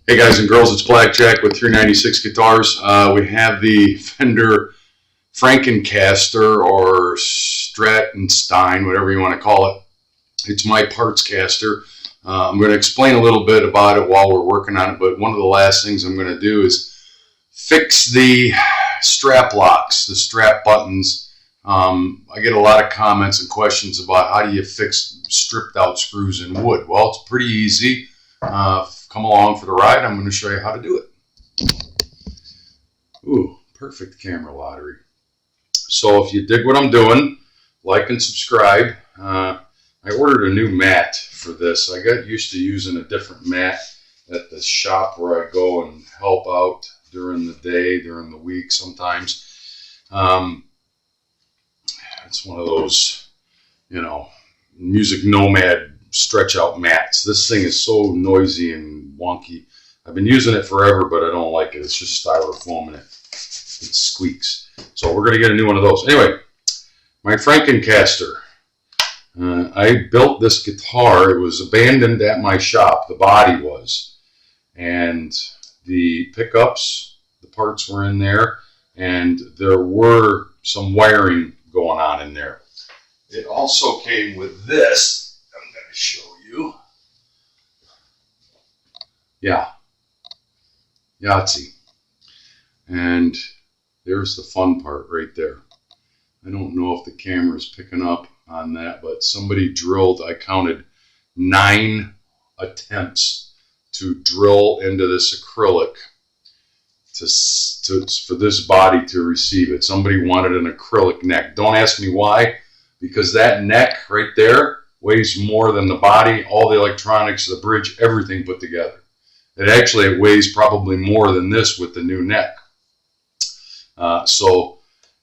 Hey guys and girls, it's Blackjack with 396 Guitars. We have the Fender Frankencaster or Strattenstein, whatever you want to call it. It's my parts caster. I'm going to explain a little bit about it while we're working on it, but one of the last things I'm going to do is fix the strap locks, the strap buttons. I get a lot of comments and questions about how do you fix stripped out screws in wood. Well, it's pretty easy. Come along for the ride. I'm going to show you how to do it. Ooh, perfect camera lottery. So if you dig what I'm doing, like and subscribe. I ordered a new mat for this. I got used to using a different mat at the shop where I go and help out during the day, during the week sometimes. It's one of those, music nomad stretch out mats. This thing is so noisy and wonky. I've been using it forever, but I don't like it. It's just styrofoam and it squeaks. So we're going to get a new one of those. Anyway, my Frankencaster. I built this guitar. It was abandoned at my shop. The body was. And the pickups, the parts were in there. And there were some wiring going on in there. It also came with this. I'm going to show you. Yeah. Yahtzee. And there's the fun part right there. I don't know if the camera is picking up on that, but somebody drilled, I counted 9 attempts to drill into this acrylic for this body to receive it. Somebody wanted an acrylic neck. Don't ask me why, because that neck right there weighs more than the body, all the electronics, the bridge, everything put together. It weighs probably more than this with the new neck. So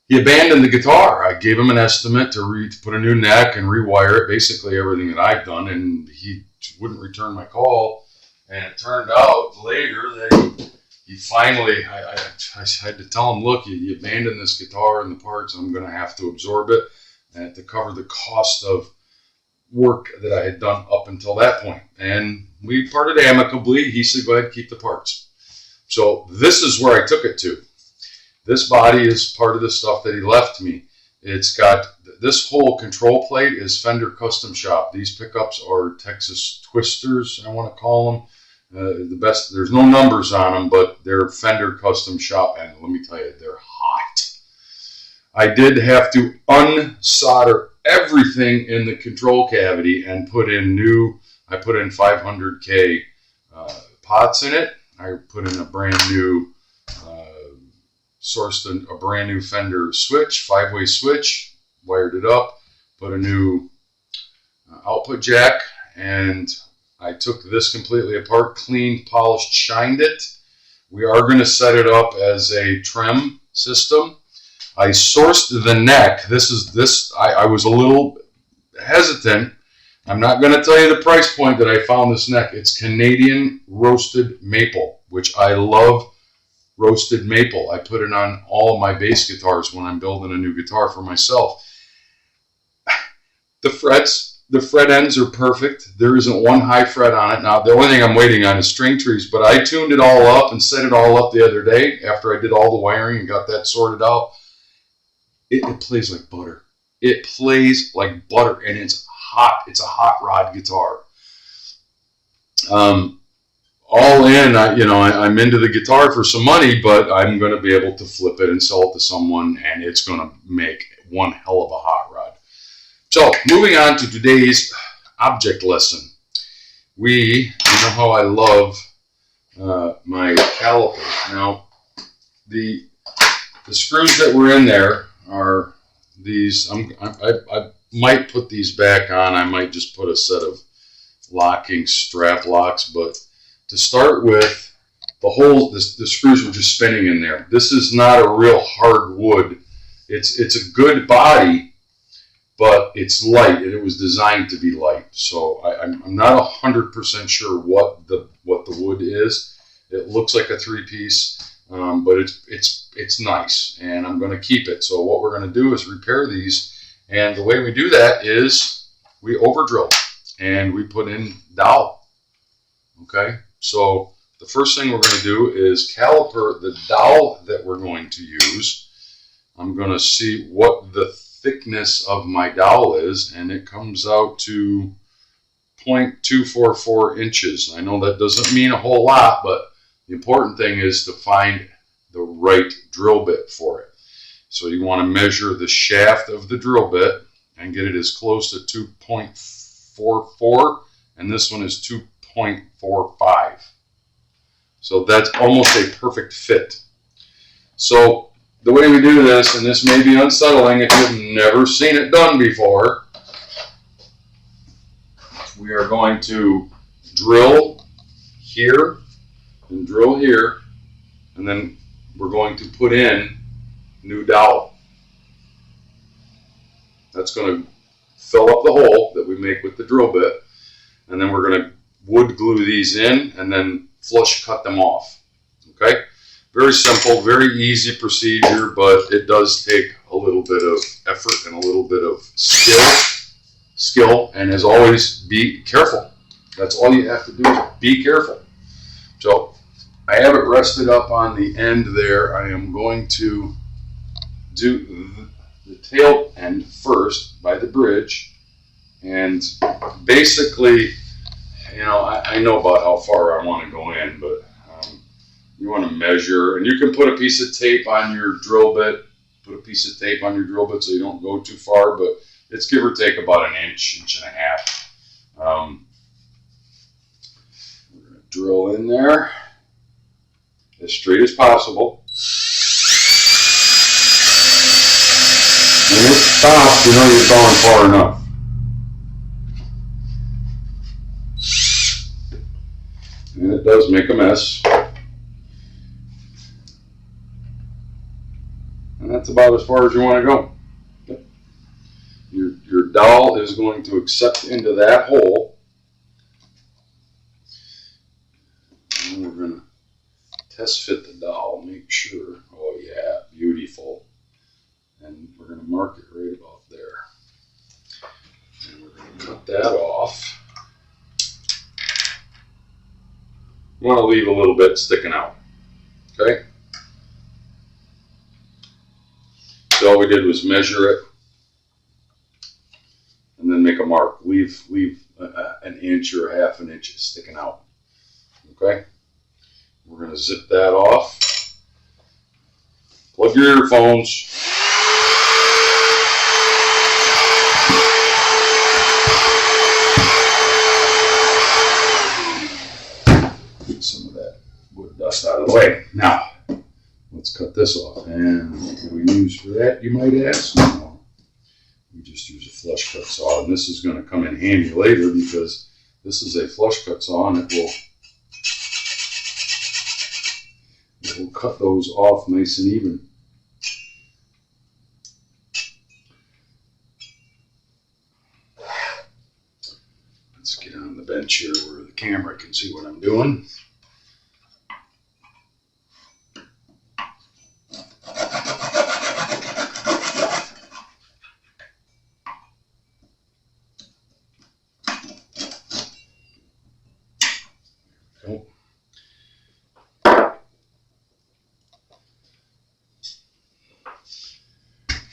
he abandoned the guitar. I gave him an estimate to put a new neck and rewire it, basically everything that I've done, and he wouldn't return my call. And it turned out later that he finally, I had to tell him, look, you abandoned this guitar and the parts, I'm going to have to absorb it and to cover the cost of work that I had done up until that point. And we parted amicably. He said, go ahead, keep the parts. So this is where I took it to. This body is part of the stuff that he left me. It's got, this whole control plate is Fender Custom Shop. These pickups are Texas Twisters, I want to call them. The best, there's no numbers on them, but they're Fender Custom Shop, and let me tell you, they're hot. I did have to unsolder everything in the control cavity and put in I put in 500K pots in it. I put in a brand new, sourced a brand new Fender switch, 5-way switch, wired it up, put a new output jack, and I took this completely apart, cleaned, polished, shined it. We are going to set it up as a trem system. I sourced the neck. I was a little hesitant. I'm not going to tell you the price point that I found this neck. It's Canadian roasted maple, which I love roasted maple. I put it on all of my bass guitars when I'm building a new guitar for myself. The fret ends are perfect. There isn't one high fret on it. Now, the only thing I'm waiting on is string trees, but I tuned it all up and set it all up the other day after I did all the wiring and got that sorted out. It plays like butter. It plays like butter, and it's hot. It's a hot rod guitar. All in, I'm into the guitar for some money, but I'm going to be able to flip it and sell it to someone, and it's going to make one hell of a hot rod. So, moving on to today's object lesson. You know how I love my calipers. Now, the screws that were in there are these. I might put these back on. I might just put a set of locking strap locks, but to start with, the screws were just spinning in there. This is not a real hard wood. It's a good body, but it's light, and it was designed to be light. So I'm not 100% sure what the wood is. It looks like a 3-piece, but it's nice, and I'm going to keep it. So what we're going to do is repair these, and the way we do that is we over drill and we put in dowel. Okay, so the first thing we're going to do is caliper the dowel that we're going to use. I'm going to see what the thickness of my dowel is, and it comes out to 0.244 inches. I know that doesn't mean a whole lot, but the important thing is to find the right drill bit for it. So you want to measure the shaft of the drill bit and get it as close to 2.44, and this one is 2.45. So that's almost a perfect fit. So the way we do this, and this may be unsettling if you've never seen it done before, we are going to drill here and drill here, and then we're going to put in new dowel. That's going to fill up the hole that we make with the drill bit, and then we're going to wood glue these in and then flush cut them off. Okay? Very simple, very easy procedure, but it does take a little bit of effort and a little bit of skill, and as always, be careful. That's all you have to do, is be careful. So I have it rested up on the end there. I am going to do the tail end first by the bridge, and basically, you know, I know about how far I want to go in, but you want to measure, and you can put a piece of tape on your drill bit. Put a piece of tape on your drill bit so you don't go too far, but it's give or take about an inch, inch and a half. We're going to drill in there as straight as possible. When it stops, you know you've gone far enough. And it does make a mess. And that's about as far as you want to go. Your dowel is going to accept into that hole. And we're going to test fit the dowel, make sure. Oh yeah, beautiful. And we're going to mark it right about there. And we're going to cut that off. You want to leave a little bit sticking out. Okay? So all we did was measure it and then make a mark. Leave an inch or half an inch sticking out. Okay? We're going to zip that off. Plug your earphones. Get some of that wood dust out of the way. Now, let's cut this off. And what do we use for that, you might ask? No, we just use a flush cut saw. And this is going to come in handy later because this is a flush cut saw, and it will cut those off nice and even. Let's get on the bench here where the camera can see what I'm doing.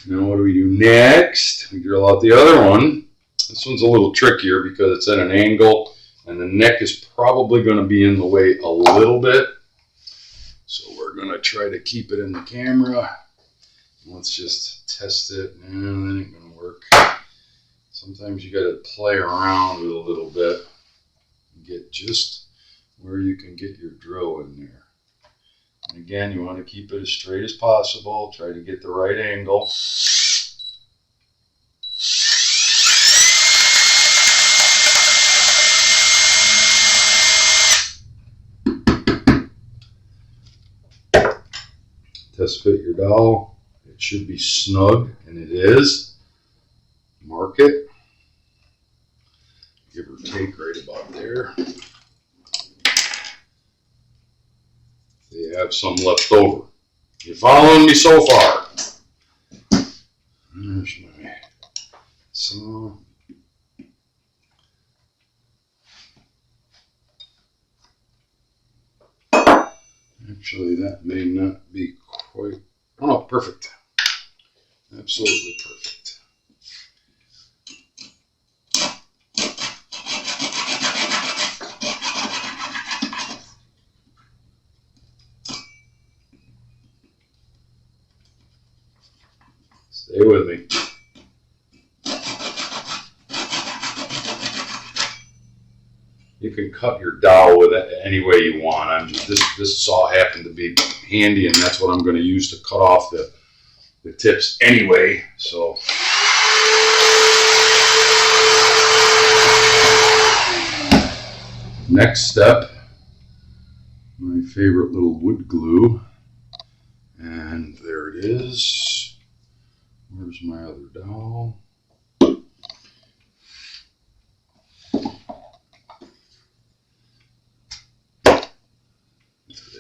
Now what do we do next? We drill out the other one. This one's a little trickier because it's at an angle and the neck is probably going to be in the way a little bit. So we're going to try to keep it in the camera. Let's just test it. And that ain't going to work. Sometimes you got to play around with a little bit and get just where you can get your drill in there. And again, you want to keep it as straight as possible. Try to get the right angle. Test fit your dowel. It should be snug, and it is. Mark it. Give or take right about there. You have some left over. You following me so far? There's my saw. Actually, that may not be quite... Oh, perfect. Absolutely perfect. Stay with me. You can cut your dowel with it any way you want. This saw happened to be handy, and that's what I'm going to use to cut off the tips anyway. So next step, my favorite little wood glue, and there it is. Where's my other dowel?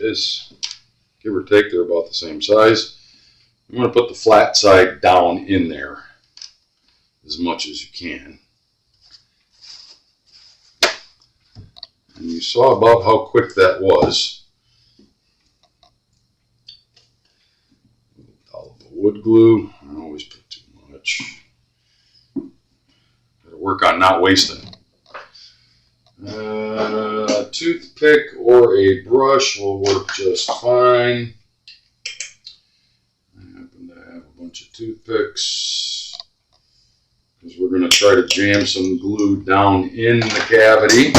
Is, give or take, they're about the same size. I'm going to put the flat side down in there as much as you can. And you saw about how quick that was. All the wood glue, I always put too much. Got to work on not wasting it. A toothpick or a brush will work just fine. I happen to have a bunch of toothpicks because we're going to try to jam some glue down in the cavity.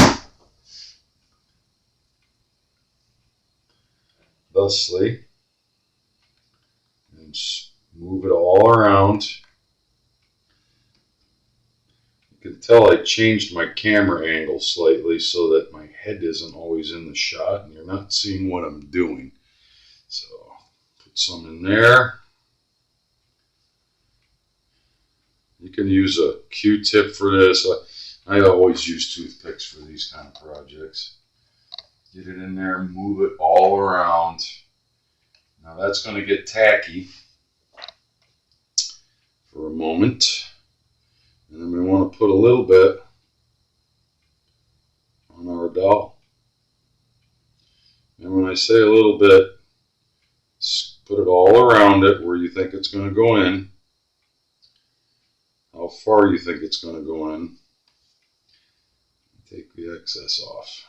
Thusly, and move it all around. You can tell I changed my camera angle slightly so that my head isn't always in the shot and you're not seeing what I'm doing. So put some in there. You can use a Q-tip for this. I always use toothpicks for these kind of projects. Get it in there, move it all around. Now that's going to get tacky for a moment. And then we want to put a little bit on our dowel. And when I say a little bit, put it all around it where you think it's going to go in. How far you think it's going to go in. Take the excess off.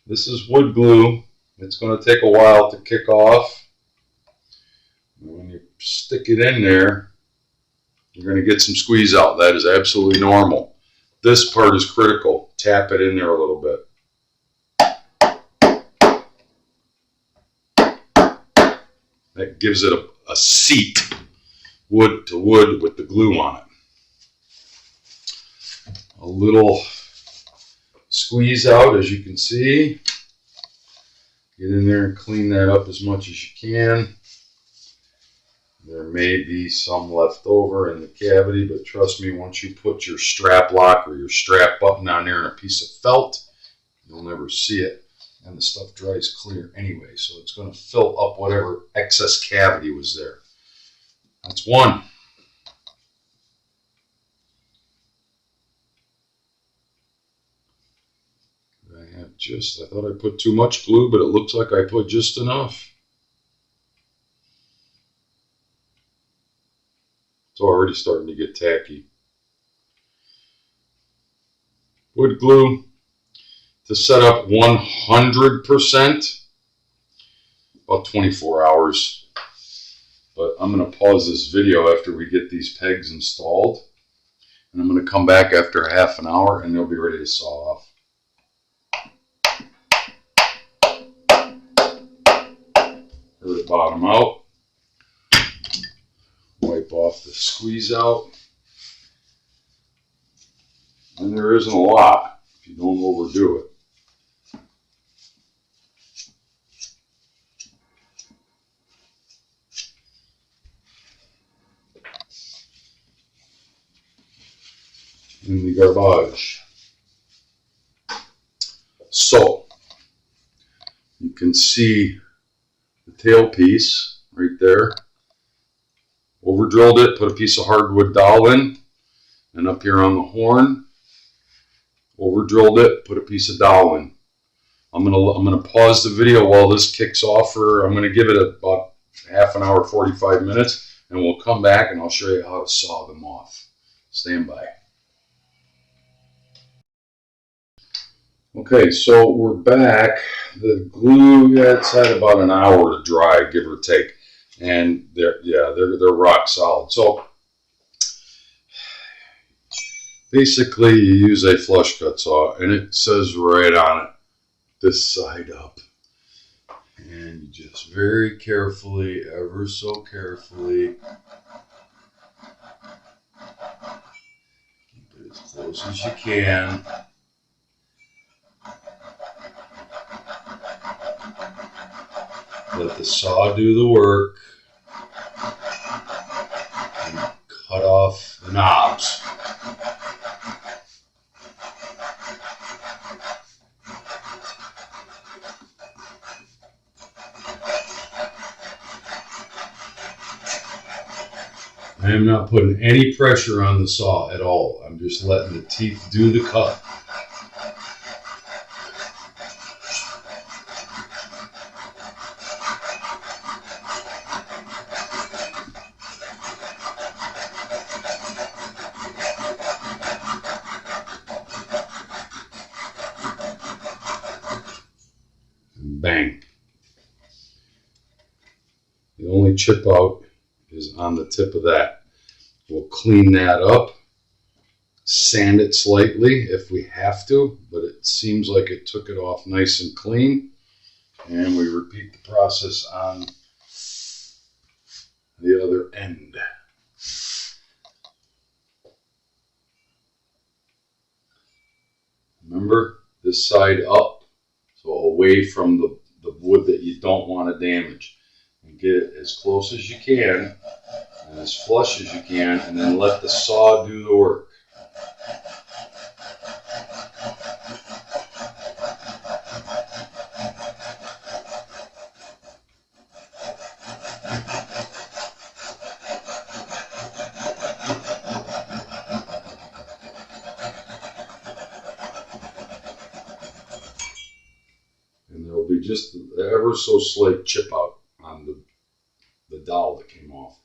This is wood glue. It's going to take a while to kick off. When you stick it in there, you're going to get some squeeze out. That is absolutely normal. This part is critical. Tap it in there a little bit. That gives it a seat, wood to wood, with the glue on it. A little squeeze out, as you can see. Get in there and clean that up as much as you can. There may be some left over in the cavity, but trust me, once you put your strap lock or your strap button on there in a piece of felt, you'll never see it. And the stuff dries clear anyway, so it's going to fill up whatever excess cavity was there. That's one. I thought I put too much glue, but it looks like I put just enough. It's already starting to get tacky. Wood glue to set up 100%, about 24 hours. But I'm going to pause this video after we get these pegs installed. And I'm going to come back after a half an hour and they'll be ready to saw off. Hurt the bottom out. Wipe off the squeeze out. And there isn't a lot if you don't overdo it. In the garbage. So, you can see the tailpiece right there. Over drilled it, put a piece of hardwood dowel in, and up here on the horn, over drilled it, put a piece of dowel in. I'm gonna pause the video while this kicks off for, I'm gonna give it about half an hour, 45 minutes, and we'll come back and I'll show you how to saw them off. Stand by. Okay, so we're back. The glue, it's had about an hour to dry, give or take, and they're rock solid. So basically, you use a flush cut saw, and it says right on it, this side up. And you just very carefully, ever so carefully, keep it as close as you can. Let the saw do the work. And cut off the knobs. I am not putting any pressure on the saw at all. I'm just letting the teeth do the cut. And bang. The only chip out is on the tip of that. We'll clean that up, sand it slightly if we have to, but it seems like it took it off nice and clean. And we repeat the process on the other end. Remember, this side up, so away from the wood that you don't want to damage. And get it as close as you can and as flush as you can, and then let the saw do the work. And there will be just ever so slight chip out on the dowel that came off.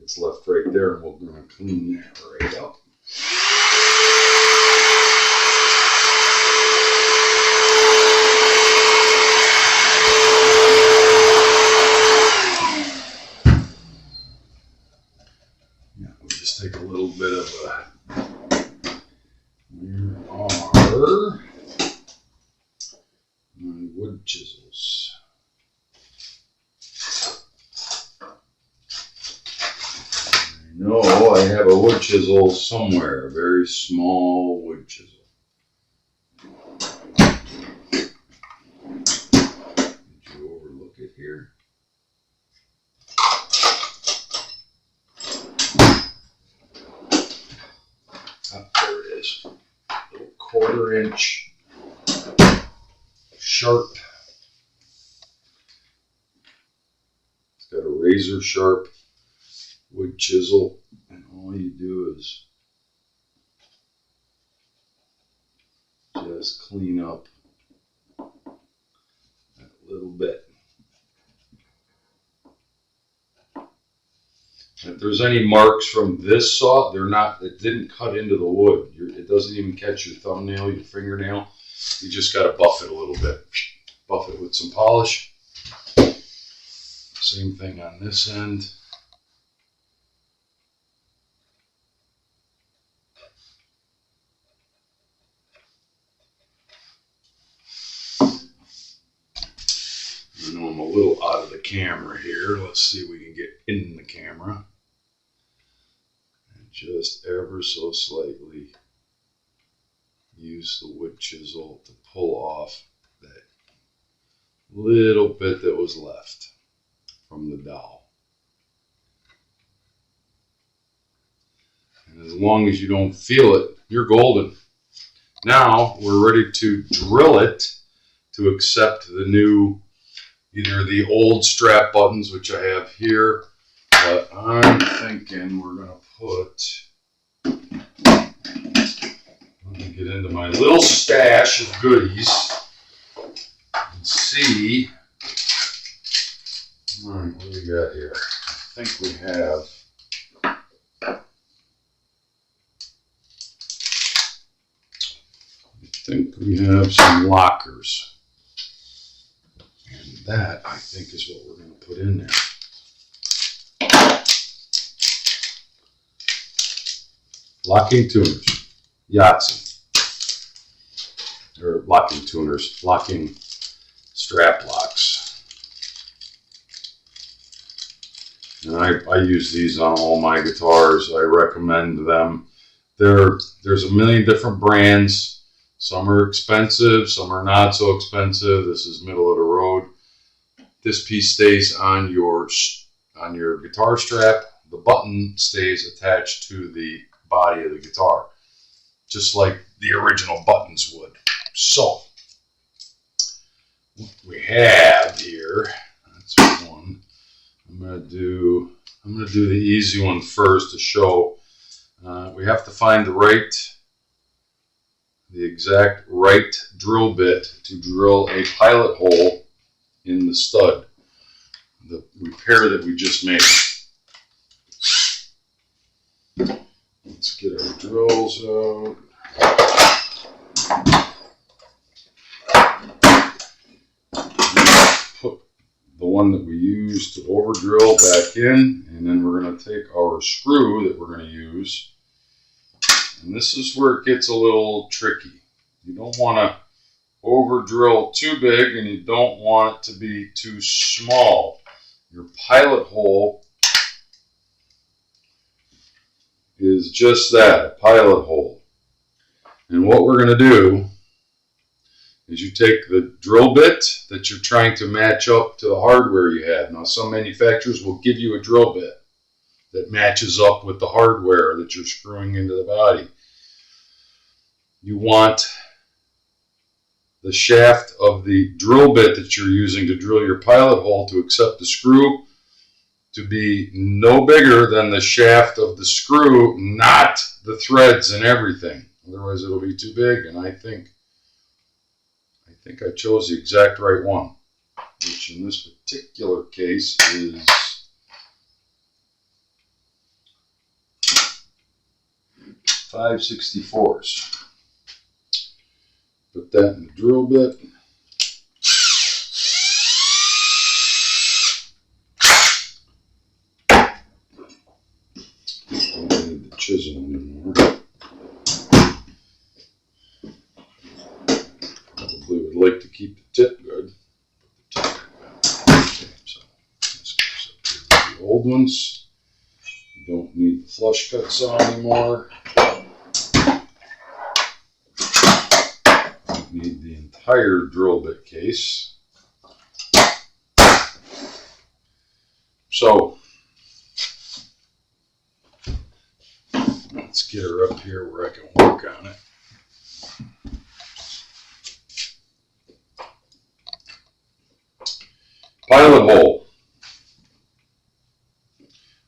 It's left right there, and we're going to clean that right up. Yeah, we'll just take a little bit of my wood chisels. No, I have a wood chisel somewhere, a very small wood chisel. Did you overlook it here? There it is. A little 1/4 inch sharp. It's got a razor sharp wood chisel, and all you do is just clean up that little bit. If there's any marks from this saw, it didn't cut into the wood. It doesn't even catch your thumbnail, your fingernail. You just got to buff it a little bit. Buff it with some polish. Same thing on this end. I know I'm a little out of the camera here. Let's see if we can get in the camera. And just ever so slightly use the wood chisel to pull off that little bit that was left from the dowel. And as long as you don't feel it, you're golden. Now we're ready to drill it to accept the new, either the old strap buttons, which I have here, but I'm thinking we're going to put, let me get into my little stash of goodies and see. All right, what do we got here? I think we have. Some lockers. And that, I think, is what we're going to put in there. Locking tuners. Yahtzee. Or locking tuners. Locking strap locks. And I use these on all my guitars. I recommend them. There's a million different brands. Some are expensive, some are not so expensive. This is middle of the road. This piece stays on your guitar strap. The button stays attached to the body of the guitar, just like the original buttons would. So, what we have here, that's one. I'm gonna do the easy one first to show. We have to find the exact right drill bit to drill a pilot hole in the stud, the repair that we just made. Let's get our drills out. Put the one that we used to over drill back in, and then we're going to take our screw that we're going to use. And this is where it gets a little tricky. You don't want to over drill too big, and you don't want it to be too small. Your pilot hole is just that, a pilot hole. And what we're going to do is you take the drill bit that you're trying to match up to the hardware you have. Now, some manufacturers will give you a drill bit that matches up with the hardware that you're screwing into the body. You want the shaft of the drill bit that you're using to drill your pilot hole to accept the screw to be no bigger than the shaft of the screw, not the threads and everything. Otherwise it'll be too big, and I think I chose the exact right one, which in this particular case is 5/64. Put that in the drill bit. Don't need the chisel anymore. Probably would like to keep the tip good. Put the tip okay, so this goes up here with the old ones. You don't need the flush cut saw anymore. Need the entire drill bit case. So let's get her up here where I can work on it. Pilot hole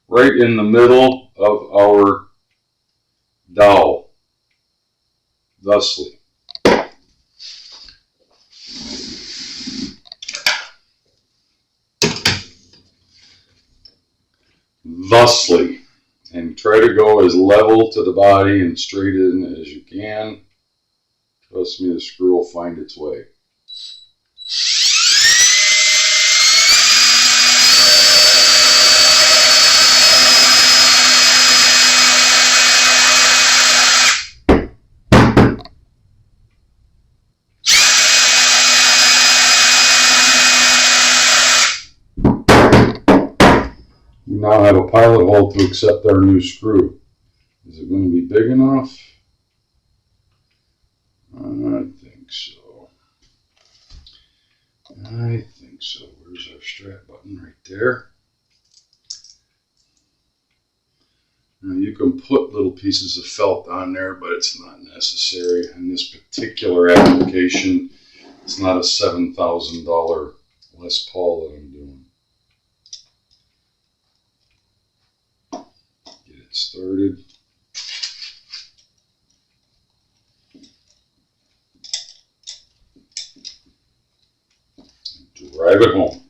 right in the middle of our dowel, thusly. Thusly, and try to go as level to the body and straight in as you can. Trust me, the screw will find its way. We now have a pilot hole to accept our new screw. Is it going to be big enough? I think so. I think so. Where's our strap button? Right there. Now you can put little pieces of felt on there, but it's not necessary in this particular application. It's not a $7,000 Les Paul that I'm doing. Get it started. drive it home.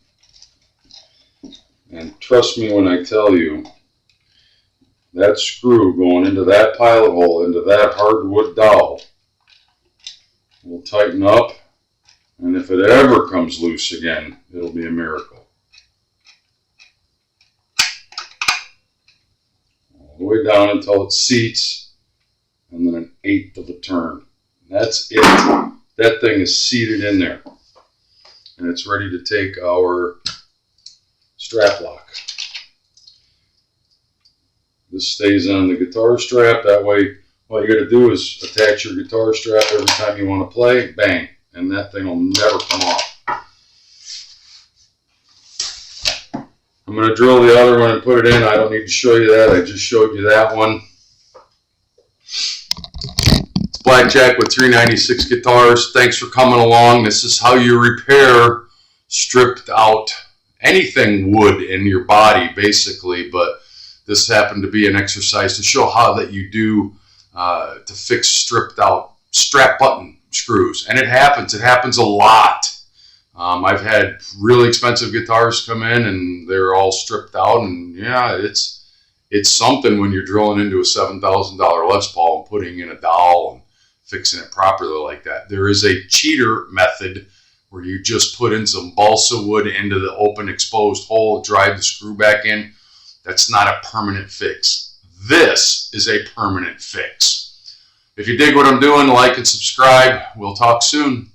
And trust me when I tell you, that screw going into that pilot hole, into that hardwood dowel, will tighten up, and if it ever comes loose again, it'll be a miracle. All the way down until it seats, and then 1/8 of a turn. That's it. That thing is seated in there, and it's ready to take our strap lock. This stays on the guitar strap. That way, all you got to do is attach your guitar strap every time you want to play. Bang. And that thing will never come off. I'm going to drill the other one and put it in. I don't need to show you that. I just showed you that one. It's Blackjack with 396 guitars. Thanks for coming along. This is how you repair stripped out anything wood in your body, basically. But this happened to be an exercise to show how that you do to fix stripped out strap button screws. And it happens a lot. I've had really expensive guitars come in and they're all stripped out, and yeah, it's something when you're drilling into a $7,000 Les Paul and putting in a dowel and fixing it properly like that. There is a cheater method where you just put in some balsa wood into the open exposed hole, drive the screw back in. That's not a permanent fix. This is a permanent fix. If you dig what I'm doing, like and subscribe. We'll talk soon.